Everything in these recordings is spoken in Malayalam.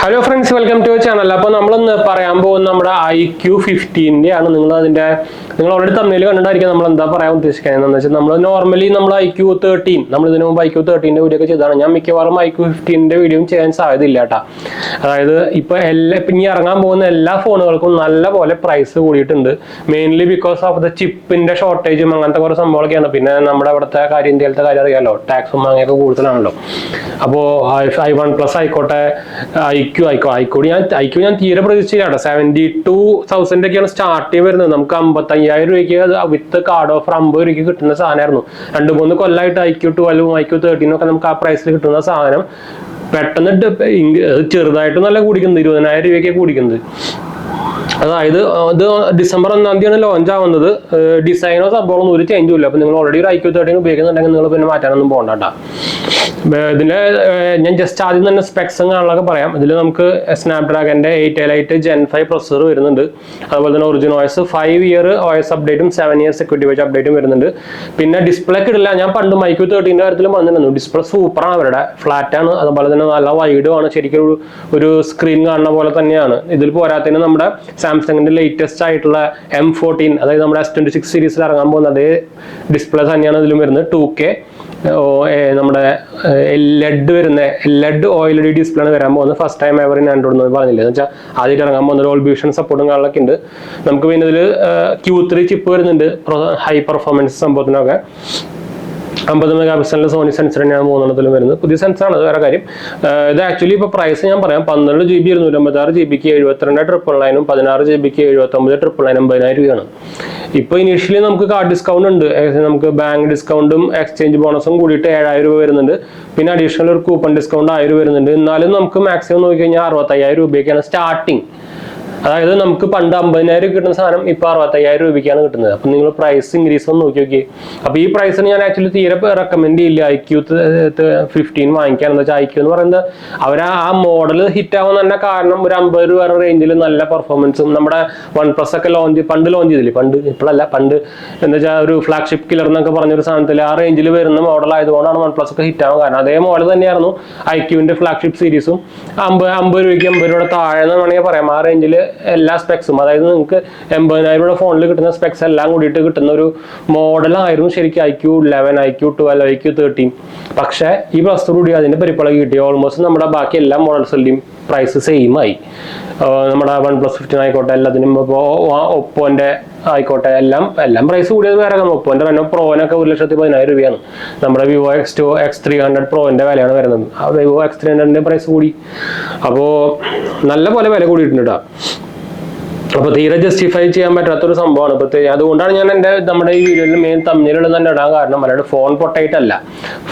Hello friends, welcome to channel. അപ്പോൾ നമ്മളിന്ന് പറയാൻ പോകുന്ന നമ്മുടെ iQ15 ആണ്. നിങ്ങൾ ഓൾറെഡി തമ്മിൽ കണ്ടിട്ടായിരിക്കും നമ്മൾ എന്താ പറയാൻ ഉദ്ദേശിക്കുന്നത് എന്ന് വെച്ചാൽ നമ്മൾ നോർമലി നമ്മൾ iQ13 നമ്മൾ ഇതിനു മുമ്പ് iQ13 വീഡിയോ ഒക്കെ ചെയ്തതാണ്. ഞാൻ മിക്കവാറും iQ15 വീഡിയോയും ചെയ്യാൻ സാധ്യതയില്ല കേട്ടോ. അതായത് ഇപ്പോൾ ഇനി ഇറങ്ങാൻ പോകുന്ന എല്ലാ ഫോണുകൾക്കും നല്ല പോലെ പ്രൈസ് കൂടിയിട്ടുണ്ട്. മെയിൻലി ബിക്കോസ് ഓഫ് ദ ചിപ്പിന്റെ ഷോർട്ടേജും അങ്ങനത്തെ കുറേ സംഭവങ്ങളൊക്കെയാണ്. പിന്നെ നമ്മുടെ ഇവിടുത്തെ ഇന്ത്യയിലത്തെ കാര്യം അറിയാമല്ലോ, ടാക്സും അങ്ങനെയൊക്കെ കൂടുതലാണല്ലോ. അപ്പോൾ i1+ ആയിക്കോട്ടെ, iQ ഞാൻ തീരെ പ്രതീക്ഷിച്ചില്ല. 72,000 ഒക്കെയാണ് സ്റ്റാർട്ടിങ് വരുന്നത്. നമുക്ക് 55,000 രൂപയ്ക്ക് വിത്ത് കാർഡ് ഓഫർ 50 രൂപയ്ക്ക് കിട്ടുന്ന സാധനമായിരുന്നു. 2-3 കൊല്ലമായിട്ട് iQ12 iQ13 ഒക്കെ നമുക്ക് ആ പ്രൈസിൽ കിട്ടുന്ന സാധനം പെട്ടെന്ന് ചെറുതായിട്ട് നല്ല കൂടിക്കുന്നത് 20,000 രൂപയ്ക്ക് കൂടിക്കുന്നത്. അതായത് ഇത് ഡിസംബർ 1-ാം തീയതിയാണ് ലോഞ്ച് ആവുന്നത്. ഡിസൈനോ സംഭവമൊന്നും ഒരു ചേഞ്ചും ഇല്ല. അപ്പോൾ നിങ്ങൾ ഓൾറെഡി ഒരു iQ13 ഉപയോഗിക്കുന്നുണ്ടെങ്കിൽ നിങ്ങൾ പിന്നെ മാറ്റാനൊന്നും പോകണ്ട കേട്ടോ. ഇതിൻ്റെ ഞാൻ ജസ്റ്റ് ആദ്യം തന്നെ സ്പെക്സും കാണാനൊക്കെ പറയാം. ഇതിൽ നമുക്ക് സ്നാപ്ഡ്രാഗൻ്റെ 8 Elite Gen 5 പ്രൊസസ്സർ വരുന്നുണ്ട്. അതുപോലെ തന്നെ ഒറിജിൻ OS 5 ഇയർ OS അപ്ഡേറ്റും 7 ഇയർ സെക്യൂരിറ്റി വാച്ച് അപ്ഡേറ്റും വരുന്നുണ്ട്. പിന്നെ ഡിസ്പ്ലേ ഇടില്ല. ഞാൻ പണ്ട് iQ13 കാര്യത്തിൽ വന്നിരുന്നു. ഡിസ്പ്ലേ സൂപ്പറാണ്, അവരുടെ ഫ്ലാറ്റാണ്. അതുപോലെ തന്നെ നല്ല വൈഡും ആണ്. ശരിക്കും ഒരു സ്ക്രീൻ കാണുന്ന പോലെ തന്നെയാണ്. ഇതിൽ പോരാത്തതിന് നമ്മുടെ സാംസങ്ങിന്റെ ലേറ്റസ്റ്റ് ആയിട്ടുള്ള M14, അതായത് നമ്മുടെ S26 സീരീസിൽ ഇറങ്ങാൻ പോകുന്ന അതേ ഡിസ്പ്ലേ തന്നെയാണ് ഇതിലും വരുന്നത്. 2K നമ്മുടെ LED OLED ഡിസ്പ്ലേ ആണ് വരാൻ പോകുന്നത്. First time ever in Android എന്ന് പറഞ്ഞില്ല എന്ന് വെച്ചാൽ ആദ്യമായിട്ട് ഇറങ്ങാൻ പോകുന്ന ഡോൾബി വിഷൻ സപ്പോർട്ടും കാര്യങ്ങളൊക്കെ ഉണ്ട്. നമുക്ക് പിന്നെ ഇതിൽ Q3 ചിപ്പ് വരുന്നുണ്ട്, ഹൈ പെർഫോമൻസ് സംഭവത്തിനൊക്കെ. 50 മെഗാപിക്സലിന്റെ സോണി സെൻസർ തന്നെയാണ് 3 വരുന്നത്. പുതിയ സെൻസറാണ്, അത് വേറെ കാര്യം. ഇത് ആക്ച്വലി ഇപ്പോൾ പ്രൈസ് ഞാൻ പറയാം. 12 GB 256 GB 72,999, 16 GB 79,999, 80,000 രൂപയാണ്. ഇപ്പോൾ ഇനീഷ്യലി നമുക്ക് കാർഡ് ഡിസ്കൗണ്ട് ഉണ്ട്. നമുക്ക് ബാങ്ക് ഡിസ്കൗണ്ടും എക്സ്ചേഞ്ച് ബോണസും കൂടിയിട്ട് 7,000 രൂപ വരുന്നുണ്ട്. പിന്നെ അഡീഷണൽ ഒരു കൂപ്പൺ ഡിസ്കൗണ്ട് 1,000 രൂപ വരുന്നുണ്ട്. എന്നാലും നമുക്ക് മാക്സിമം നോക്കിക്കഴിഞ്ഞാൽ 65,000 രൂപയ്ക്കാണ് സ്റ്റാർട്ടിങ്. അതായത് നമുക്ക് പണ്ട് 50,000 കിട്ടുന്ന സാധനം ഇപ്പോൾ 65,000 രൂപയ്ക്കാണ് കിട്ടുന്നത്. അപ്പം നിങ്ങൾ പ്രൈസ് ഇൻക്രീസ് ഒന്ന് നോക്കി. അപ്പോൾ ഈ പ്രൈസിന് ഞാൻ ആക്ച്വലി തീരെ റെക്കമെൻഡ് ചെയ്യില്ല iQ15 വാങ്ങിക്കാൻ. എന്താ വെച്ചാൽ iQ എന്ന് പറയുന്നത് അവർ ആ മോഡൽ ഹിറ്റ് ആവാൻ തന്നെ കാരണം ഒരു 50 രൂപ റേഞ്ചിൽ നല്ല പെർഫോമൻസും നമ്മുടെ OnePlus ഒക്കെ പണ്ട് ലോഞ്ച് ചെയ്തില്ലേ, പണ്ട് എന്താ വെച്ചാൽ ഒരു ഫ്ലാഗ്ഷിപ്പ് കില്ലർ എന്നൊക്കെ പറഞ്ഞൊരു സാധനത്തിൽ ആ റേഞ്ചിൽ വരുന്ന മോഡൽ ആയതുകൊണ്ടാണ് OnePlus ഒക്കെ ഹിറ്റ് ആവാൻ കാരണം. അതേ മോഡൽ തന്നെയായിരുന്നു iQന്റെ ഫ്ലാഗ്ഷിപ്പ് സീരീസും. 50 രൂപയ്ക്ക് 80 രൂപയുടെ താഴെ എന്ന് വേണമെങ്കിൽ പറയാം. ആ റേഞ്ചിൽ എല്ലാ സ്പെക്സും, അതായത് നിങ്ങൾക്ക് 80,000 രൂപയുടെ ഫോണിൽ കിട്ടുന്ന സ്പെക്സ് എല്ലാം കൂടിയിട്ട് കിട്ടുന്ന ഒരു മോഡലായിരുന്നു ശരിക്കും iQ11, iQ12, iQ13. പക്ഷേ ഈ പ്രൊസസ്സർ കൂടി അതിന്റെ പരിപ്പളകി കിട്ടി. ഓൾമോസ്റ്റ് നമ്മുടെ ബാക്കി എല്ലാ മോഡൽസിന്റെയും പ്രൈസ് സെയിം ആയി. നമ്മുടെ OnePlus 15 ആയിക്കോട്ടെ, എല്ലാത്തിനും ഇപ്പോൾ ഒപ്പോന്റെ ആയിക്കോട്ടെ, എല്ലാം പ്രൈസ് കൂടിയത് വേറെ. ഒപ്പോന്റെ തന്നെ പ്രോനൊക്കെ 1,10,000 രൂപയാണ്. നമ്മുടെ Vivo X300 പ്രോന്റെ വിലയാണ് വരുന്നത്. ആ Vivo X300ന്റെ പ്രൈസ് കൂടി. അപ്പോൾ നല്ല പോലെ വില കൂടിയിട്ടുണ്ട് കേട്ടോ. അപ്പോൾ തീരെ ജസ്റ്റിഫൈ ചെയ്യാൻ പറ്റാത്തൊരു സംഭവമാണ്. പ്രത്യേകിച്ച് അതുകൊണ്ടാണ് ഞാൻ നമ്മുടെ ഈ വീഡിയോയിൽ മെയിൻ തമ്മിലുള്ള തന്നെ ഇടാൻ കാരണം. അല്ലാണ്ട് ഫോൺ പൊട്ടായിട്ടല്ല,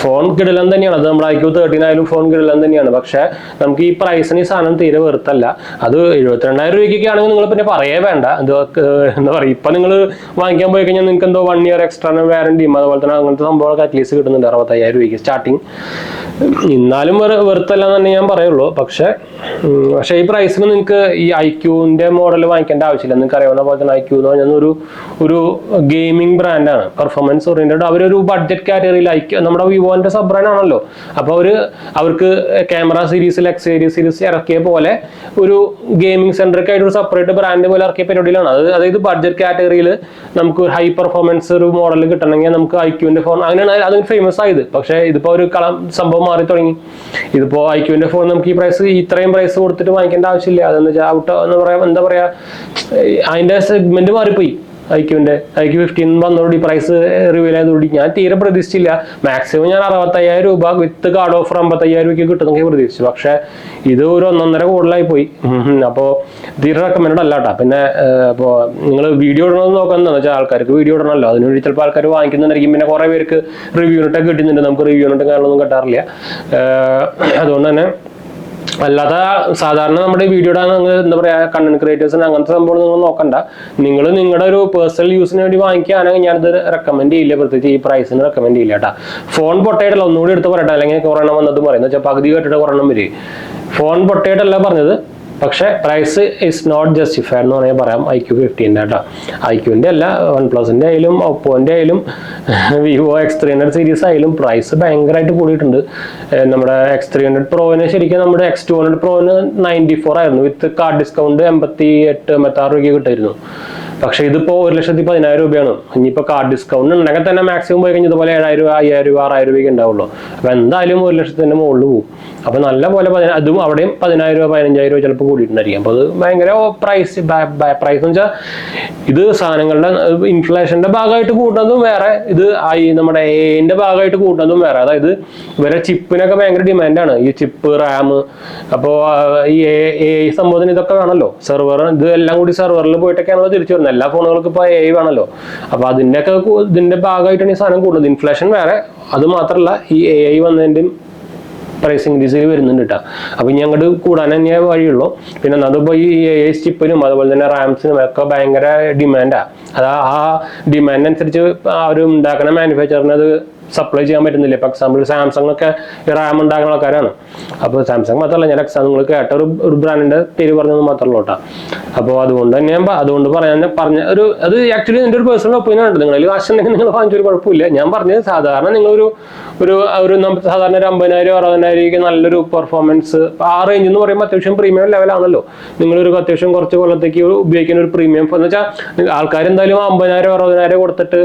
ഫോൺ കിടിലം തന്നെയാണ്. അത് നമ്മുടെ iQ13 ആയാലും ഫോൺ കിടിലം തന്നെയാണ്. പക്ഷേ നമുക്ക് ഈ പ്രൈസിന് ഈ സാധനം തീരെ വെറുത്തല്ല. അത് 72,000 രൂപയ്ക്കൊക്കെ ആണെങ്കിൽ നിങ്ങൾ പിന്നെ പറയേ വേണ്ട. എന്താ പറയുക, ഇപ്പം നിങ്ങൾ വാങ്ങിക്കാൻ പോയി കഴിഞ്ഞാൽ നിങ്ങൾക്ക് എന്തോ 1 ഇയർ എക്സ്ട്രാ വാറണ്ടിയും അതുപോലെ തന്നെ അങ്ങനത്തെ സംഭവങ്ങളൊക്കെ അറ്റ്ലീസ്റ്റ് കിട്ടുന്നുണ്ട് 65,000 രൂപയ്ക്ക് സ്റ്റാർട്ടിങ്. എന്നാലും വെറുത്തല്ല എന്ന് തന്നെ ഞാൻ പറയുള്ളൂ. പക്ഷേ ഈ പ്രൈസിന് നിങ്ങൾക്ക് ഈ iQന്റെ മോഡൽ വാങ്ങിക്കേണ്ട ആവശ്യമില്ല. നിങ്ങൾക്ക് അറിയാവുന്ന പോലെ തന്നെ iQ എന്ന് പറഞ്ഞാൽ ഒരു ഗെയിമിംഗ് ബ്രാൻഡാണ്, പെർഫോമൻസ് ഓറിയന്റഡ്. അവരൊരു ബഡ്ജറ്റ് കാറ്റഗറിയിൽ നമ്മുടെ വിവോന്റെ സബ് ബ്രാൻഡ് ആണല്ലോ. അപ്പോൾ അവർക്ക് ക്യാമറ സീരീസിൽ X സീരീസ് ഇറക്കിയ പോലെ ഒരു ഗെയിമിംഗ് സെൻട്രിക് ആയിട്ട് ഒരു സെപ്പറേറ്റ് ബ്രാൻഡ് പോലെ ഇറക്കിയ പരിപാടിയിലാണ്. അതായത് ബഡ്ജറ്റ് കാറ്റഗറിയിൽ നമുക്ക് ഹൈ പെർഫോമൻസ് ഒരു മോഡൽ കിട്ടണമെങ്കിൽ നമുക്ക് iQന്റെ ഫോൺ, അങ്ങനെയാണ് അത് ഫേമസ് ആയത്. പക്ഷേ ഇതിപ്പോൾ ഒരു സംഭവം മാറി തുടങ്ങി. ഇതിപ്പോൾ iQന്റെ ഫോൺ നമുക്ക് ഇത്രയും പ്രൈസ് കൊടുത്തിട്ട് വാങ്ങിക്കേണ്ട ആവശ്യമില്ല. അതെന്ന് വെച്ചാൽ എന്താ പറയാ അതിന്റെ സെഗ്മെന്റ് മാറിപ്പോയി. iQ15 വന്നതോടുകൂടി പ്രൈസ് റിവീൽ ആയതോടുകൂടി ഞാൻ തീരെ പ്രതീക്ഷിച്ചില്ല. മാക്സിമം ഞാൻ 65,000 രൂപ വിത്ത് കാർഡ് ഓഫർ 55,000 രൂപയ്ക്ക് കിട്ടുന്നൊക്കെ പ്രതീക്ഷിച്ചു. പക്ഷെ ഇത് ഒരു 1.5 കൂടുതലായി പോയി. അപ്പോൾ തീരെ റെക്കമെൻഡ് അല്ല കേട്ടോ. പിന്നെ അപ്പോൾ നിങ്ങൾ വീഡിയോ ഇടണമെന്ന് നോക്കുന്നതെന്ന് വെച്ചാൽ ആൾക്കാർക്ക് വീഡിയോ ഇടണമല്ലോ, അതിനുവേണ്ടി ചിലപ്പോൾ ആൾക്കാർ വാങ്ങിക്കുന്നുണ്ടായിരിക്കും. പിന്നെ കുറേ പേർക്ക് റിവ്യൂണിട്ടൊക്കെ കിട്ടുന്നുണ്ട്, നമുക്ക് റിവ്യൂണിട്ടും കാര്യങ്ങളൊന്നും കിട്ടാറില്ല. അതുകൊണ്ട് തന്നെ അല്ലാതെ സാധാരണ നമ്മുടെ വീഡിയോ ഇടാൻ എന്താ പറയുക, കണ്ടന്റ് ക്രിയേറ്റേഴ്സിന് അങ്ങനത്തെ സംഭവം നിങ്ങൾ നോക്കണ്ട. നിങ്ങൾ നിങ്ങളുടെ ഒരു പേഴ്സണൽ യൂസിന് വേണ്ടി വാങ്ങിക്കുകയാണെങ്കിൽ ഞാനത് റെക്കമെൻഡ് ചെയ്യില്ല. പ്രത്യേകിച്ച് ഈ പ്രൈസിന് റെക്കമെൻഡ് ചെയ്യില്ല കേട്ടോ. ഫോൺ പൊട്ടയായിട്ടല്ല, ഒന്നുകൂടി എടുത്ത് പറയട്ടെ, അല്ലെങ്കിൽ കൊറോണ വന്നത് പറയുന്നത് വെച്ചാൽ പകുതി കേട്ടിട്ട് കൊറോണ വരും. ഫോൺ പൊട്ടയായിട്ടല്ല പറഞ്ഞത്, പക്ഷേ പ്രൈസ് ഇസ് നോട്ട് ജസ്റ്റിഫൈഡ് എന്ന് വേണമെങ്കിൽ പറയാം iQ15 കേട്ടോ. iQന്റെ അല്ല, OnePlusന്റെ ആയാലും ഒപ്പോന്റെ ആയാലും വിവോ X300 സീരീസ് ആയാലും പ്രൈസ് ഭയങ്കരമായിട്ട് കൂടിയിട്ടുണ്ട്. നമ്മുടെ X300 പ്രോന് ശരിക്കും നമ്മുടെ X200 പ്രോന് 94 ആയിരുന്നു, വിത്ത് കാർഡ് ഡിസ്കൗണ്ട് 88-86 രൂപയ്ക്ക് കിട്ടായിരുന്നു. പക്ഷെ ഇതിപ്പോ 1,10,000 രൂപയാണ്. ഇനിയിപ്പോ കാർഡ് ഡിസ്കൗണ്ട് ഉണ്ടെങ്കിൽ തന്നെ മാക്സിമം പോയി കഴിഞ്ഞാൽ ഇതുപോലെ 7,000 രൂപ 5,000 രൂപ 6,000 രൂപയ്ക്ക് ഉണ്ടാവുള്ളൂ. അപ്പൊ എന്തായാലും 1,00,000 മുകളിൽ പോകും. അപ്പൊ നല്ല പോലെ അതും അവിടെയും 10,000 രൂപ 15,000 രൂപ ചിലപ്പോൾ കൂടിയിട്ടുണ്ടായിരിക്കും. അപ്പൊ അത് ഭയങ്കര പ്രൈസ് എന്ന് വെച്ചാൽ ഇത് സാധനങ്ങളുടെ ഇൻഫ്ലേഷന്റെ ഭാഗമായിട്ട് കൂട്ടുന്നതും വേറെ, ഇത് നമ്മുടെ എന്റെ ഭാഗമായിട്ട് കൂട്ടുന്നതും വേറെ. അതായത് ഇവരെ ചിപ്പിനൊക്കെ ഭയങ്കര ഡിമാൻഡാണ്, ഈ ചിപ്പ്, റാം. അപ്പോൾ ഈ സംഭവത്തിന് ഇതൊക്കെ വേണമല്ലോ, സെർവർ, ഇത് എല്ലാം കൂടി സെർവറിൽ പോയിട്ടൊക്കെയാണല്ലോ തിരിച്ചു വരുന്നത്. എല്ലാ ഫോണുകൾക്കും ഇപ്പോൾ വേണമല്ലോ. അപ്പൊ അതിൻ്റെയൊക്കെ ഇതിന്റെ ഭാഗമായിട്ടാണ് ഈ സാധനം കൂടുന്നത്. ഇൻഫ്ലേഷൻ വേറെ, അത് മാത്രമല്ല ഈ വന്നതിൻ്റെയും പ്രൈസ് ഇൻക്രീസിൽ വരുന്നുണ്ട് കേട്ടോ. അപ്പൊ ഇനി അങ്ങോട്ട് കൂടാൻ തന്നെ വഴിയുള്ളൂ. പിന്നെ അതിപ്പോ ഈ ചിപ്പിനും അതുപോലെ തന്നെ റാംസിനും ഒക്കെ ഭയങ്കര ഡിമാൻഡാണ്. അത് ആ ഡിമാൻഡ് അനുസരിച്ച് അവർ ഉണ്ടാക്കുന്ന മാനുഫാക്ചറിന് അത് സപ്ലൈ ചെയ്യാൻ പറ്റുന്നില്ല. ഇപ്പൊ എക്സാമ്പിൾ സാംസങ് ഒക്കെ റാം ഉണ്ടാക്കുന്ന ആൾക്കാരാണ്. അപ്പോൾ സാംസങ് മാത്രമല്ല, ഞാൻ നിങ്ങൾ കേട്ട ഒരു ബ്രാൻഡിന്റെ പേര് പറഞ്ഞത് മാത്രമല്ല കേട്ടോ. അപ്പോൾ അതുകൊണ്ട് തന്നെ അതുകൊണ്ട് പറഞ്ഞ അത് ആക്ച്വലി എൻ്റെ ഒരു പേഴ്സണൽ ഒപ്പീനിയൻ ഉണ്ട്. നിങ്ങളിൽ കാശുണ്ടെങ്കിൽ നിങ്ങൾ വാങ്ങിച്ചൊരു കുഴപ്പമില്ല. ഞാൻ പറഞ്ഞത് സാധാരണ നിങ്ങളൊരു സാധാരണ ഒരു 50,000-60,000 നല്ലൊരു പെർഫോമൻസ്, ആ റേഞ്ച് എന്ന് പറയുമ്പോൾ അത്യാവശ്യം പ്രീമിയം ലെവലാണല്ലോ. നിങ്ങളൊരു അത്യാവശ്യം കുറച്ച് കൊല്ലത്തേക്ക് ഉപയോഗിക്കുന്ന ഒരു പ്രീമിയം ഫോൺ എന്ന് വെച്ചാൽ ആൾക്കാർ എന്തായാലും 50,000-60,000 കൊടുത്തിട്ട്,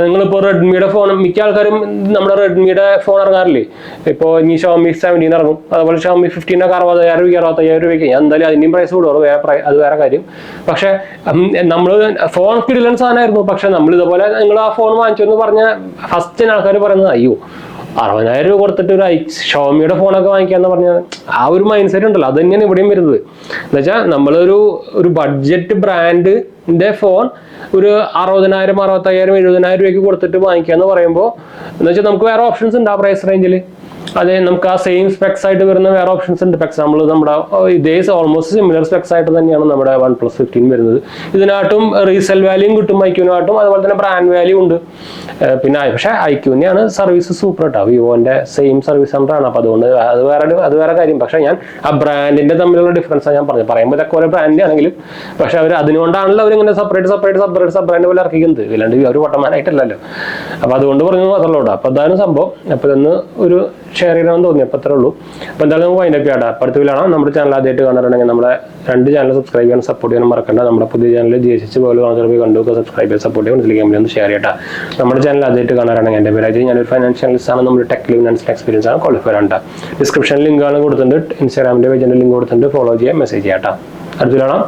നിങ്ങളിപ്പോൾ റെഡ്മിയുടെ ഫോൺ, മിക്ക ആൾക്കാരും നമ്മുടെ റെഡ്മിയുടെ ഫോൺ ഇറങ്ങാറില്ലേ. ഇപ്പോൾ ഇനി Xiaomi 17 ഇറങ്ങും, അതുപോലെ Xiaomi 15 ഒക്കെ 60,000 രൂപയ്ക്ക് 65,000 രൂപയ്ക്ക്. എന്തായാലും അതിൻ്റെയും പ്രൈസ് കൂടുള്ളൂ, അത് വേറെ കാര്യം. പക്ഷെ നമ്മൾ ഫോൺ കിടിലൻ സാധനമായിരുന്നു. പക്ഷെ നമ്മൾ ഇതുപോലെ നിങ്ങൾ ആ ഫോൺ വാങ്ങിച്ചു എന്ന് പറഞ്ഞ ഫസ്റ്റ് ആൾക്കാർ പറയുന്നത്, അയ്യോ 60,000 രൂപ കൊടുത്തിട്ട് ഒരു ഷോമിയുടെ ഫോണൊക്കെ വാങ്ങിക്കാന്ന് പറഞ്ഞാൽ ആ ഒരു മൈൻഡ് സെറ്റ് ഉണ്ടല്ലോ, അത് തന്നെയാണ് ഇവിടെയും വരുന്നത്. എന്നുവെച്ചാൽ നമ്മളൊരു ബഡ്ജറ്റ് ബ്രാൻഡിന്റെ ഫോൺ ഒരു 60,000, 65,000, 70,000 രൂപയ്ക്ക് കൊടുത്തിട്ട് വാങ്ങിക്കാന്ന് പറയുമ്പോൾ എന്ന് വെച്ചാൽ നമുക്ക് വേറെ ഓപ്ഷൻസ് ഉണ്ട് ആ പ്രൈസ് റേഞ്ചിൽ. അതെ, നമുക്ക് ആ സെയിം സ്പെക്സ് ആയിട്ട് വരുന്ന വേറെ ഓപ്ഷൻസ് ഉണ്ട്. ഫോർ എക്സാമ്പിൾ നമ്മുടെ ഇതേ ഓൾമോസ്റ്റ് സിമിലർ സ്പെക്സ് ആയിട്ട് തന്നെയാണ് നമ്മുടെ OnePlus 15 വരുന്നത്. ഇതിനായിട്ടും റീസെൽ വാല്യൂം കിട്ടും iQനായിട്ടും, അതുപോലെ തന്നെ ബ്രാൻഡ് വാല്യൂ ഉണ്ട്. പിന്നെ പക്ഷേ iQനെയാണ് സർവീസ് സൂപ്പർ കേട്ടോ, വിവോന്റെ സെയിം സർവീസ് സെന്ററാണ്. അപ്പൊ അതുകൊണ്ട് അത് വേറെ കാര്യം. പക്ഷെ ഞാൻ ആ ബ്രാൻഡിന്റെ തമ്മിലുള്ള ഡിഫറൻസാണ് ഞാൻ പറഞ്ഞത്. പറയുമ്പോൾ ഇതൊക്കെ ഓരോ ബ്രാൻഡ് ആണെങ്കിലും പക്ഷെ അതുകൊണ്ടാണല്ലോ അവരിങ്ങനെ സെപ്പറേറ്റ് ബ്രാൻഡ് പോലെ ഇറക്കിക്കുന്നത്. ഇല്ലാണ്ട് അവർ പൊട്ടമാനായിട്ടല്ലല്ലോ. അപ്പൊ അതുകൊണ്ട് പറഞ്ഞു മാത്രമല്ല കേട്ടോ. അപ്പൊ അതാണ് സംഭവം. അപ്പൊ ഇതൊന്ന് ഒരു ഷെയർ ചെയ്യണമെന്ന് തോന്നി, അപ്പോൾ അത്രേ ഉള്ളൂ. അപ്പോൾ എന്തായാലും നമുക്ക് വൈൻഡപ്പ് ചെയ്യാം. അപ്പോൾ അടുത്തതിലാണ് നമ്മുടെ ചാനൽ ആദ്യമായിട്ട് കാണാറുണ്ടെങ്കിൽ നമ്മുടെ 2 ചാനൽ സബ്സ്ക്രൈബ് ചെയ്യാൻ സപ്പോർട്ട് ചെയ്യാൻ മറക്കണ്ട. നമ്മുടെ പുതിയ ചാനൽ GSH പോലെ കണ്ടു സബ്സ്ക്രൈബ് ചെയ്യാൻ സപ്പോർട്ട് ചെയ്യാൻ ഇതിലേക്ക് ഒന്ന് ഷെയർ ചെയ്യട്ടെ. നമ്മുടെ ചാനൽ ആദ്യമായിട്ട് കാണാറുണ്ടെങ്കിൽ എൻ്റെ പേര് ഞാനൊരു ഫൈനാൻഷ്യൽ ആണ്, നമ്മുടെ ടെക് ഫിനാൻഷ്യൽ എക്സ്പീരിയൻസ് ആണ്, ക്വാളിഫൈഡ് ആണ്. ഡിസ്ക്രിപ്ഷനിൽ ലിങ്കാണ് കൊടുത്തിട്ടുണ്ട്, ഇൻസ്റ്റാഗ്രാമിൻ്റെ പേജിൻ്റെ ലിങ്ക് കൊടുത്തിട്ടുണ്ട്, ഫോളോ ചെയ്യാൻ മെസ്സേജ് ചെയ്യാം. അടുത്തതിലാണ്.